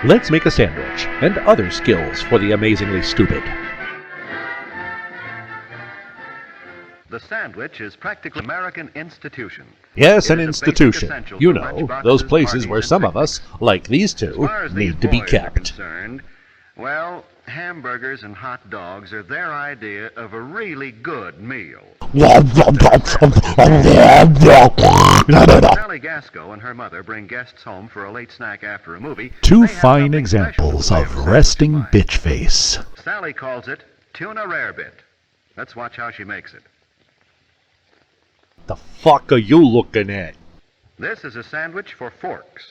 Let's make a sandwich, and other skills for the amazingly stupid. The sandwich is practically an American institution. Yes, an institution. You know, those places where some of us, like these two, need to be kept. Well, hamburgers and hot dogs are their idea of a really good meal. Sally Gasco and her mother bring guests home for a late snack after a movie. Two fine examples of resting bitch face. Sally calls it tuna rarebit. Let's watch how she makes it. The fuck are you looking at? This is a sandwich for forks.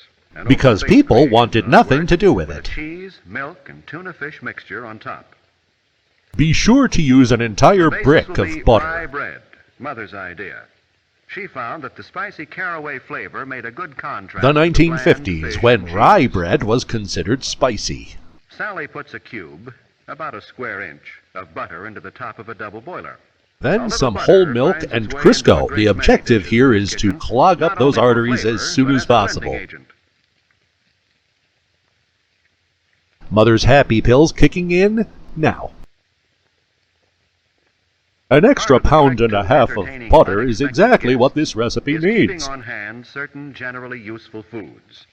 Because people wanted nothing to do with it. Cheese, milk, and tuna fish mixture on top. Be sure to use an entire brick of butter. Rye bread, Mother's idea. She found that the spicy caraway flavor made a good contrast. The 1950s, when rye bread was considered spicy. Sally puts a cube, about a square inch, of butter into the top of a double boiler. Then some whole milk and Crisco. The objective here is to clog up those arteries as soon as possible. Mother's happy pills kicking in now. An extra pound and a half of butter is exactly what this recipe needs. Keeping on hand certain generally useful foods.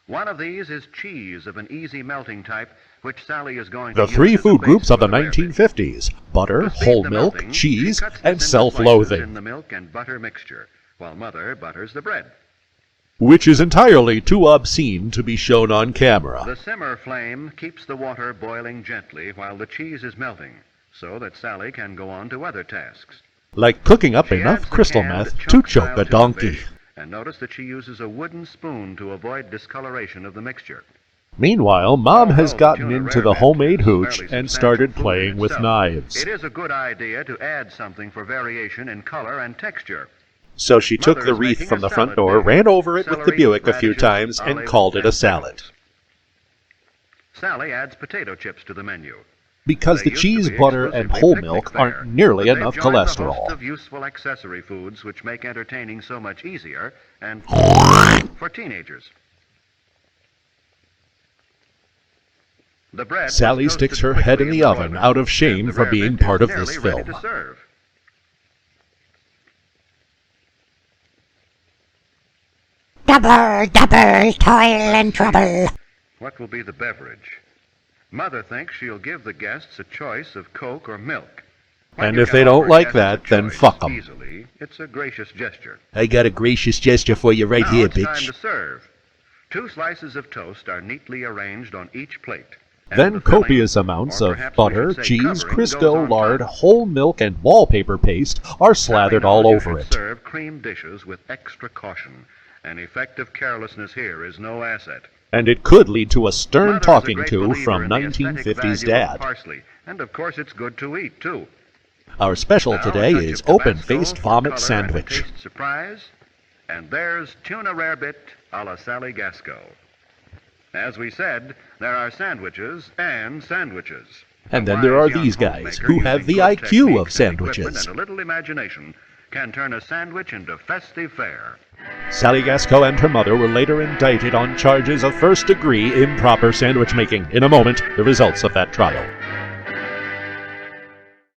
One of these is cheese of an easy melting type, which Sally is going to use. The three as a food base groups of the for rarebit. 1950s: butter, To speed whole the milk, melting, cheese, she cuts this and into self-loathing. slices in the milk and butter mixture, while Mother butters the bread. Which is entirely too obscene to be shown on camera. The simmer flame keeps the water boiling gently while the cheese is melting, so that Sally can go on to other tasks. Like cooking up She enough adds the crystal canned meth to chunk-style choke a tuna donkey. fish, and notice that she uses a wooden spoon to avoid discoloration of the mixture. Meanwhile, Mom has Although gotten tuna into the rarebit homemade is hooch fairly and substantial started food playing in with itself, knives. It is a good idea to add something for variation in color and texture. So she took Mother the is wreath making from a the front salad door, dish. ran over it with the Celery, Buick a few radishes, times, and olives, called it a and salad. pickles. Sally adds potato chips to the menu. Because They the used to cheese, be butter, and exclusively whole picnic milk fare, aren't nearly but enough they've joined the host cholesterol. of useful accessory foods which make entertaining so much easier and for teenagers. The bread was Sally toasted sticks her quickly head in the oven broiler, out of and shame the for being rarebit part is of this nearly ready film. to serve. Double, toil and trouble. What will be the beverage? Mother thinks she'll give the guests a choice of Coke or milk. When And you if can they don't offer like guests a that, then choice fuck 'em. Easily, it's a gracious gesture. I got a gracious gesture for you right Now here, it's time bitch. to serve. 2 slices of toast are neatly arranged on each plate. And Then the filling, copious amounts or of perhaps we butter, should say cheese, covering, goes Crisco, on lard, top. whole milk, and wallpaper paste are slathered all Sally knows over you it. should serve cream dishes with extra caution. An effective carelessness here is no asset. And it could lead to a stern Mother is a talking great to believer from in the aesthetic 1950s value of dad. Parsley, and of course it's good to eat too. Our special Now, today a touch is of Tabasco open-faced for vomit color sandwich. And a taste surprise, and there's tuna rarebit a la Sally Gasco. As we said, there are sandwiches and sandwiches. And A then there are wise young these guys homemaker who have using the good IQ techniques of and equipment sandwiches. and a little imagination can turn a sandwich into festive fare. Sally Gasco and her mother were later indicted on charges of first-degree improper sandwich making. In a moment, the results of that trial.